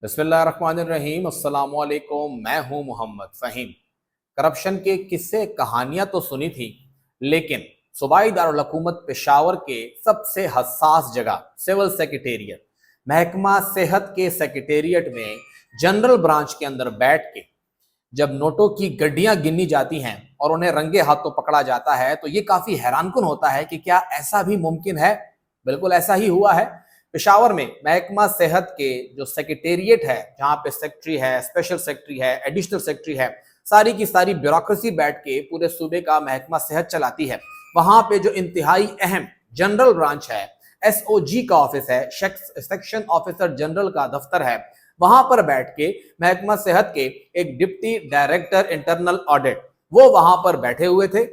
बिस्मिल्लाहिर्रहमानिर्रहीम। अस्सलाम वालेकुम। मैं हूं मोहम्मद फ़हीम। करप्शन के किस्से कहानियां तो सुनी थी, लेकिन सूबाई दारुल हुकूमत पेशावर के सबसे हसास जगह सिविल सेक्रेटेरिएट, महकमा सेहत के सेक्रेटेरिएट में जनरल ब्रांच के अंदर बैठ के जब नोटों की गड्डियां गिनी जाती हैं और उन्हें रंगे हाथों पकड़ा जाता है, तो ये काफी हैरानकुन होता है कि क्या ऐसा भी मुमकिन है। बिल्कुल ऐसा ही हुआ है। पेशावर में महकमा सेहत के जो सेक्रेटेरिएट है, जहां पे सेक्रेटरी है, स्पेशल सेक्रेटरी है, एडिशनल सेक्रेटरी है, सारी की सारी ब्यूरोक्रेसी बैठ के पूरे सूबे का महकमा सेहत चलाती है। वहां पे जो इंतहाई अहम जनरल ब्रांच है, एसओजी का ऑफिस है, सेक्शन ऑफिसर जनरल का दफ्तर है, वहां पर बैठ के महकमा सेहत के एक डिप्टी डायरेक्टर इंटरनल ऑडिट वो वहां पर बैठे हुए थे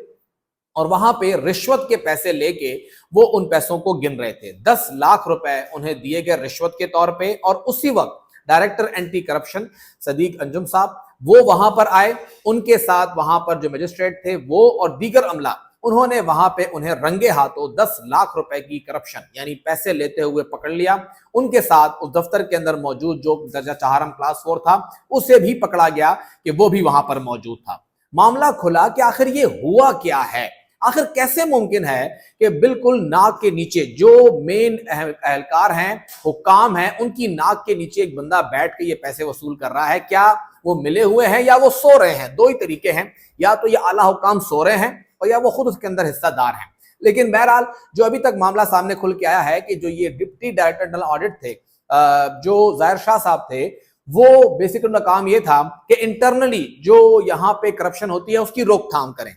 और वहां पे रिश्वत के पैसे लेके वो उन पैसों को गिन रहे थे। 10 लाख रुपए उन्हें दिए गए रिश्वत के तौर पे। और उसी वक्त director anti corruption Sadiq Anjum साहब वो वहां पर आए। उनके साथ वहां पर जो मजिस्ट्रेट थे वो और दीगर अमला, उन्होंने वहां पे उन्हें रंगे हाथों 10 लाख रुपए की करप्शन यानी पैसे लेते हुए पकड़ लिया। उनके साथ उस दफ्तर के अंदर मौजूद जो दर्जा चाहरम क्लास 4 था उसे भी पकड़ा गया कि वो भी वहां पर मौजूद था। मामला खुला कि आखिर ये हुआ क्या है। आखिर कैसे मुमकिन है कि बिल्कुल नाक के नीचे जो मेन एहलकार हैं, हुक्काम हैं, उनकी नाक के नीचे एक बंदा बैठ के ये पैसे वसूल कर रहा है। क्या वो मिले हुए हैं या वो सो रहे हैं? दो ही तरीके हैं, या तो ये आला हुक्काम सो रहे हैं और या वो खुद उसके अंदर हिस्सादार हैं। लेकिन बहरहाल जो अभी तक मामला सामने खुल के आया है कि जो ये डिप्टी डायरेक्टर जनरल ऑडिट थे, जो जाहिर शाह साहब थे, वो बेसिकली उनका काम ये था कि इंटरनली जो यहाँ पे करप्शन होती है उसकी रोकथाम करें।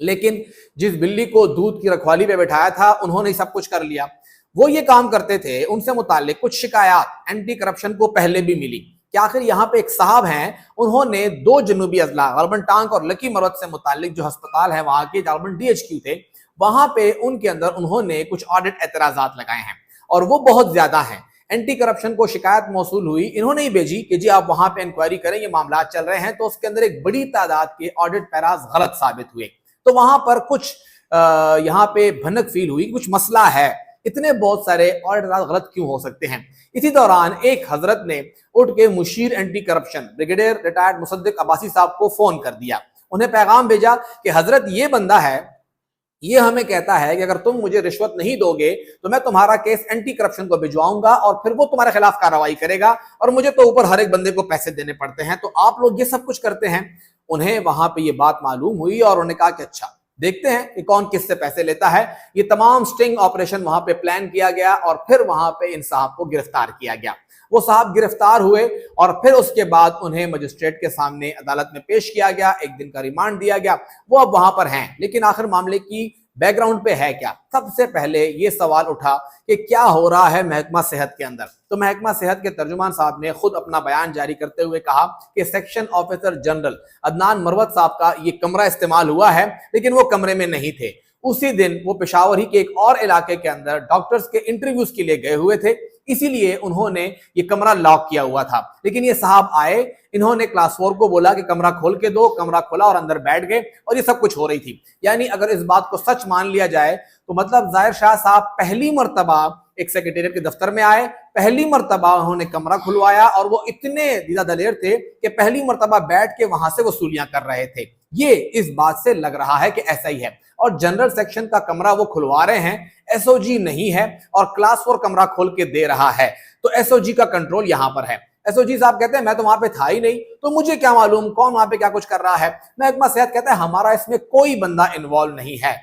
लेकिन जिस बिल्ली को दूध की रखवाली पे बैठाया था उन्होंने सब कुछ कर लिया। वो ये काम करते थे, उनसे मुताल्लिक कुछ शिकायत एंटी करप्शन को पहले भी मिली कि आखिर यहाँ पे एक साहब हैं, उन्होंने 2 जनूबी अजला गालबन टांग और लकी मरवत से मुताल्लिक जो अस्पताल है वहां के गालबन डीएचक्यू थे, वहां पे उनके अंदर उन्होंने कुछ ऑडिट एतराजात लगाए हैं और वो बहुत ज्यादा हैं। एंटी करप्शन को शिकायत मौसूल हुई, इन्होंने ही भेजी कि जी आप वहां पे इंक्वायरी करें, ये मामला चल रहे हैं। तो उसके अंदर एक बड़ी तादाद के ऑडिट पैराज गलत साबित हुए। तो वहां पर कुछ यहाँ पे भनक फील हुई, कुछ मसला है, इतने बहुत सारे ऑडिट गलत क्यों हो सकते हैं। इसी दौरान एक हजरत ने उठ के मुशीर anti corruption brigadier retired Musaddiq Abbasi साहब को फोन कर दिया। उन्हें पैगाम भेजा कि हजरत ये बंदा है, ये हमें कहता है कि अगर तुम मुझे रिश्वत नहीं दोगे तो मैं तुम्हारा केस एंटी करप्शन को भिजवाऊंगा और फिर वो तुम्हारे खिलाफ कार्रवाई करेगा और मुझे तो ऊपर हर एक बंदे को पैसे देने पड़ते हैं, तो आप लोग ये सब कुछ करते हैं। उन्हें वहां पे ये बात मालूम हुई और उन्होंने कहा कि अच्छा देखते हैं कि कौन किससे पैसे लेता है। ये तमाम स्टिंग ऑपरेशन वहां पे प्लान किया गया और फिर वहां पे इन साहब को गिरफ्तार किया गया। वो साहब गिरफ्तार हुए और फिर उसके बाद उन्हें मजिस्ट्रेट के सामने अदालत में पेश किया गया, 1 दिन का रिमांड दिया गया। वो अब वहां पर हैं, लेकिन आखिर मामले की बैकग्राउंड पे है क्या। सबसे पहले ये सवाल उठा कि क्या हो रहा है महकमा सेहत के अंदर। तो महकमा सेहत के तर्जुमान साहब ने खुद अपना बयान जारी करते हुए कहा कि section officer general Adnan Marwat साहब का ये कमरा इस्तेमाल हुआ है, लेकिन वो कमरे में नहीं थे। उसी दिन वो पेशावर ही के एक और इलाके के अंदर डॉक्टर्स के इंटरव्यूज के लिए गए हुए थे, इसीलिए उन्होंने ये कमरा लॉक किया हुआ था। लेकिन ये साहब आए, इन्होंने क्लास 4 को बोला कि कमरा खोल के दो, कमरा खोला और अंदर बैठ गए और ये सब कुछ हो रही थी। यानी अगर इस बात को सच मान लिया जाए तो मतलब जाहिर शाह साहब पहली मर्तबा एक सेक्रेटेरिएट के दफ्तर में आए, पहली मर्तबा उन्होंने कमरा खुलवाया और वो इतने दीदा दलेर थे कि पहली मर्तबा बैठ के वहां से वसूलियां कर रहे थे। ये इस बात से लग रहा है कि ऐसा ही है। और जनरल सेक्शन का कमरा वो खुलवा रहे हैं, एसओजी नहीं है और क्लास 4 कमरा खोल के दे रहा है, तो एसओजी का कंट्रोल यहां पर है। एसओजी साहब कहते हैं मैं तो वहां पे था ही नहीं, तो मुझे क्या मालूम कौन वहां पे क्या कुछ कर रहा है। महकमा सेहत कहता है हमारा इसमें कोई बंदा इन्वॉल्व नहीं है।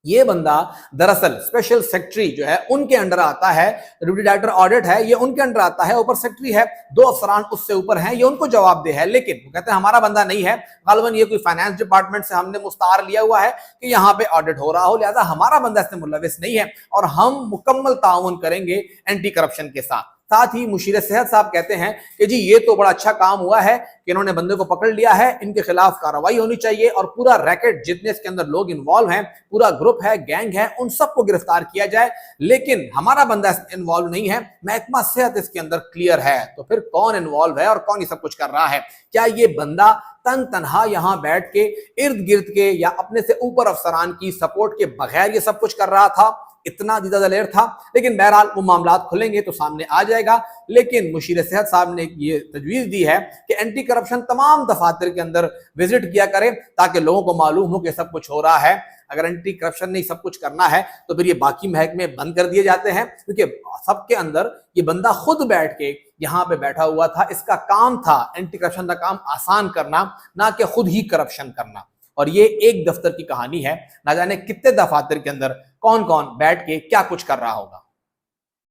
ये बंदा दरअसल स्पेशल सेक्रेटरी जो है उनके अंडर आता है, डिप्टी डायरेक्टर ऑडिट है ये उनके अंडर आता है, ऊपर सेक्रेटरी है, 2 अफसरान उससे ऊपर हैं, ये उनको जवाब दे है। लेकिन वो कहते हैं हमारा बंदा नहीं है, गालबन ये कोई फाइनेंस डिपार्टमेंट से हमने मुस्तार लिया हुआ है कि यहाँ पे ऑडिट हो रहा हो, लिहाजा हमारा बंदा इसमें मुलविस नहीं है और हम मुकम्मल ताउन करेंगे एंटी करप्शन के साथ। साथ ही मुशीर सेहत साहब कहते हैं कि जी ये तो बड़ा अच्छा काम हुआ है कि इन्होंने बंदे को पकड़ लिया है, इनके खिलाफ कार्रवाई होनी चाहिए और पूरा रैकेट जितने इसके अंदर लोग इन्वॉल्व हैं, पूरा ग्रुप है, गैंग है, उन सबको गिरफ्तार किया जाए। लेकिन हमारा बंदा इन्वॉल्व नहीं है, महकमा सेहत इसके अंदर क्लियर है। तो फिर कौन इन्वॉल्व है और कौन ये सब कुछ कर रहा है? क्या ये बंदा तन तनहा यहां बैठ के इर्द गिर्द के या अपने से ऊपर अफसरान की सपोर्ट के बगैर ये सब कुछ कर रहा था? اتنا دیدہ دلیر تھا، لیکن بہرحال وہ معاملات کھلیں گے تو سامنے آ جائے گا۔ لیکن مشیر صحت صاحب نے یہ تجویز دی ہے کہ اینٹی کرپشن تمام دفاتر کے اندر وزٹ کیا کرے تاکہ لوگوں کو معلوم ہو کہ سب کچھ ہو رہا ہے۔ اگر اینٹی کرپشن نے سب کچھ کرنا ہے تو پھر یہ باقی محکمے بند کر دیے جاتے ہیں، کیونکہ سب کے اندر یہ بندہ خود بیٹھ کے یہاں پہ بیٹھا ہوا تھا، اس کا کام تھا اینٹی کرپشن کا کام آسان کرنا، نہ کہ خود ہی کرپشن کرنا۔ اور یہ ایک دفتر کی کہانی ہے، نہ جانے کتنے دفاتر کے اندر کون کون بیٹھ کے کیا کچھ کر رہا ہوگا۔